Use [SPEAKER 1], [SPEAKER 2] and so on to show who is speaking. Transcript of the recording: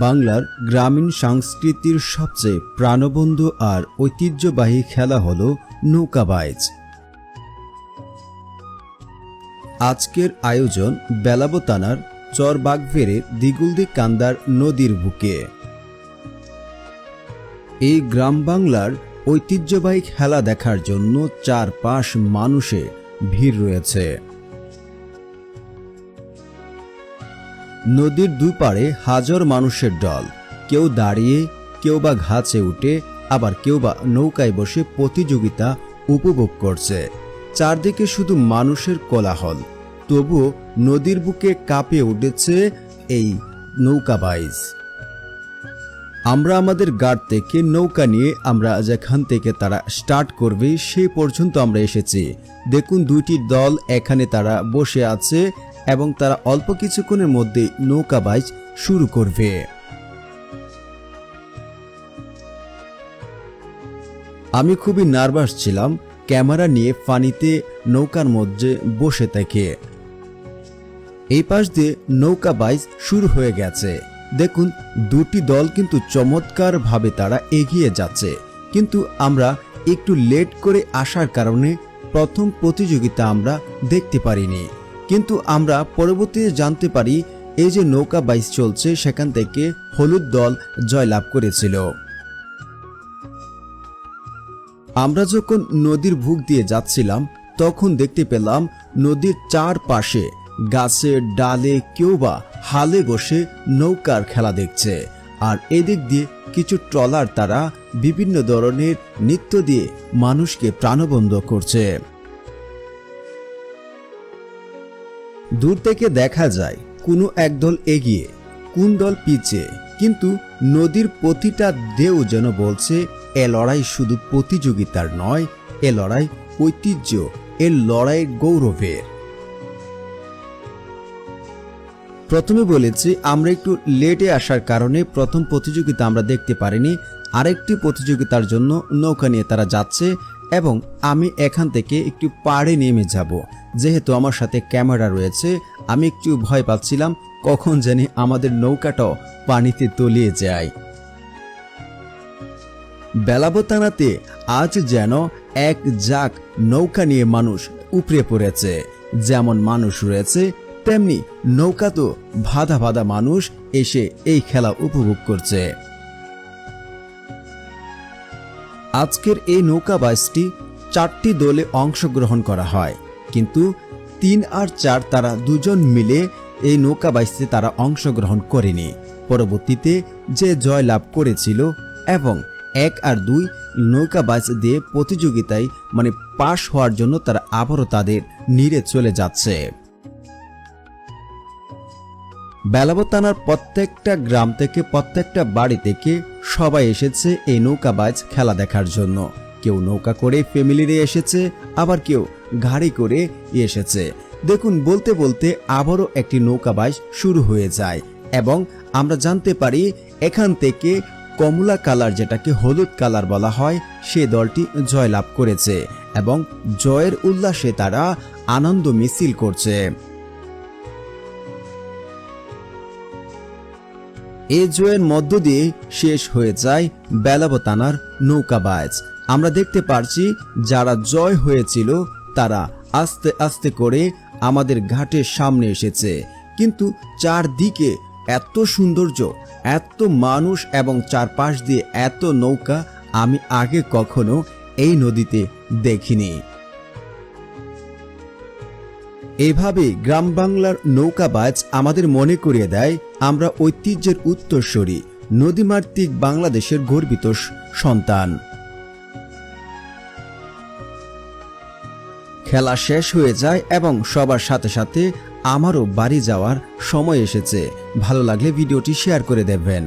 [SPEAKER 1] বাংলার গ্রামীণ সংস্কৃতির সবচেয়ে প্রাণবন্ত আর ঐতিহ্যবাহী খেলা হল নৌকাবাইজ। আজকের আয়োজন বেলাবো থানার চরবাগভেড়ের দিগুলদি কান্দার নদীর বুকে। এই গ্রাম বাংলার ঐতিহ্যবাহী খেলা দেখার জন্য চারপাশ মানুষে ভিড় রয়েছে। নদীর দুই পাড়ে হাজার মানুষের দল, কেউ দাঁড়িয়ে, কেউ বা ঘাসে উঠে, আবার কেউ বা নৌকায় বসে প্রতিযোগিতা উপভোগ করছে। চারদিকে শুধু মানুষের কোলাহল, তবুও নদীর বুকে কাঁপিয়ে উঠেছে এই নৌকাবাইজ। আমরা আমাদের গাড় থেকে নৌকা নিয়ে আমরা যেখান থেকে তারা স্টার্ট করবে সেই পর্যন্ত আমরা এসেছি। দেখুন, দুইটি দল এখানে তারা বসে আছে এবং তারা অল্প কিছুক্ষণের মধ্যে নৌকাবাইজ শুরু করবে। আমি খুবই নার্ভাস ছিলাম ক্যামেরা নিয়ে পানিতে নৌকার মধ্যে বসে থেকে। এই পাশ দিয়ে নৌকাবাইজ শুরু হয়ে গেছে। দেখুন, দুটি দল কিন্তু চমৎকার ভাবে তারা এগিয়ে যাচ্ছে, কিন্তু আমরা একটু লেট করে আসার কারণে প্রথম প্রতিযোগিতা আমরা দেখতে পারিনি। কিন্তু আমরা পরবর্তীতে জানতে পারি এই যে নৌকাবাইজ চলছে সেখান থেকে হলুদ দল জয়লাভ করেছিল। আমরা যখন নদীর বুক দিয়ে যাচ্ছিলাম তখন দেখতে পেলাম নদীর চারপাশে গাছের ডালে কেউ বা হালে বসে নৌকার খেলা দেখছে, আর এদিক দিয়ে কিছু ট্রলার তারা বিভিন্ন ধরনের নৃত্য দিয়ে মানুষকে প্রাণবন্ত করছে। দূর থেকে দেখা যায় কোনো এক দল এগিয়ে, কোন দল পিছে, কিন্তু নদীর প্রতিটা ঢেউ যেন বলছে এ লড়াই শুধু প্রতিযোগিতার নয়, এ লড়াই ঐতিহ্য, এ লড়াই গৌরবের। প্রথমে বলেছি আমরা একটু লেটে আসার কারণে প্রথম প্রতিযোগিতা আমরা দেখতে পারিনি। আরেকটি প্রতিযোগিতার জন্য নৌকা নিয়ে তারা যাচ্ছে এবং আমি এখান থেকে একটু পাড়ে নেমে যাব। যেহেতু আমার সাথে ক্যামেরা রয়েছে, আমি একটু ভয় পাচ্ছিলাম কখন জানি আমাদের নৌকাটাও পানিতে তলিয়ে যায়। বেলাবো থানাতে আজ যেন এক ঝাঁক নৌকা নিয়ে মানুষ উপড়ে পড়েছে। যেমন মানুষ রয়েছে তেমনি নৌকা তো ভাদা ভাদা মানুষ এসে এই খেলা উপভোগ করছে। আজকের এই নৌকাবাইজটি 4টি দলে অংশগ্রহণ করা হয়, কিন্তু 3 আর 4 তারা দুজন মিলে এই নৌকাবাইজে তারা অংশগ্রহণ করেনি। পরবর্তীতে যে জয় লাভ করেছিল এবং 1 আর 2 নৌকাবাইজ দিয়ে প্রতিযোগিতায় পাশ হওয়ার জন্য তারা আবারও তাদের নিরে চলে যাচ্ছে। বেলাবো থানার প্রত্যেকটা গ্রাম থেকে, প্রত্যেকটা বাড়ি থেকে সবাই এসেছে এই নৌকাবাইজ খেলা দেখার জন্য। কেউ নৌকা করে ফ্যামিলিরে এসেছে, আবার কেউ গাড়ি করে এসেছে। দেখুন, বলতে বলতে আবারও একটি নৌকাবাইজ শুরু হয়ে যায় এবং আমরা জানতে পারি এখান থেকে কমলা কালার, যেটাকে হলুদ কালার বলা হয়, সে দলটি জয়লাভ করেছে এবং জয়ের উল্লাসে তারা আনন্দ মিছিল করছে। এই জয়ের মধ্য দিয়ে শেষ হয়ে যায় বেলাবো থানার নৌকাবাইজ। আমরা দেখতে পারছি যারা জয় হয়েছিল তারা আস্তে আস্তে করে আমাদের ঘাটের সামনে এসেছে, কিন্তু চারদিকে এত সৌন্দর্য, এত মানুষ এবং চারপাশ দিয়ে এত নৌকা আমি আগে কখনো এই নদীতে দেখিনি। এভাবে গ্রাম বাংলার নৌকাবাজ আমাদের মনে করিয়ে দেয় আমরা ঐতিহ্যের উত্তরসূরি, নদীমাতৃক বাংলাদেশের গর্বিত সন্তান। খেলা শেষ হয়ে যায় এবং সবার সাথে সাথে আমারও বাড়ি যাওয়ার সময় এসেছে। ভালো লাগলে ভিডিওটি শেয়ার করে দেবেন।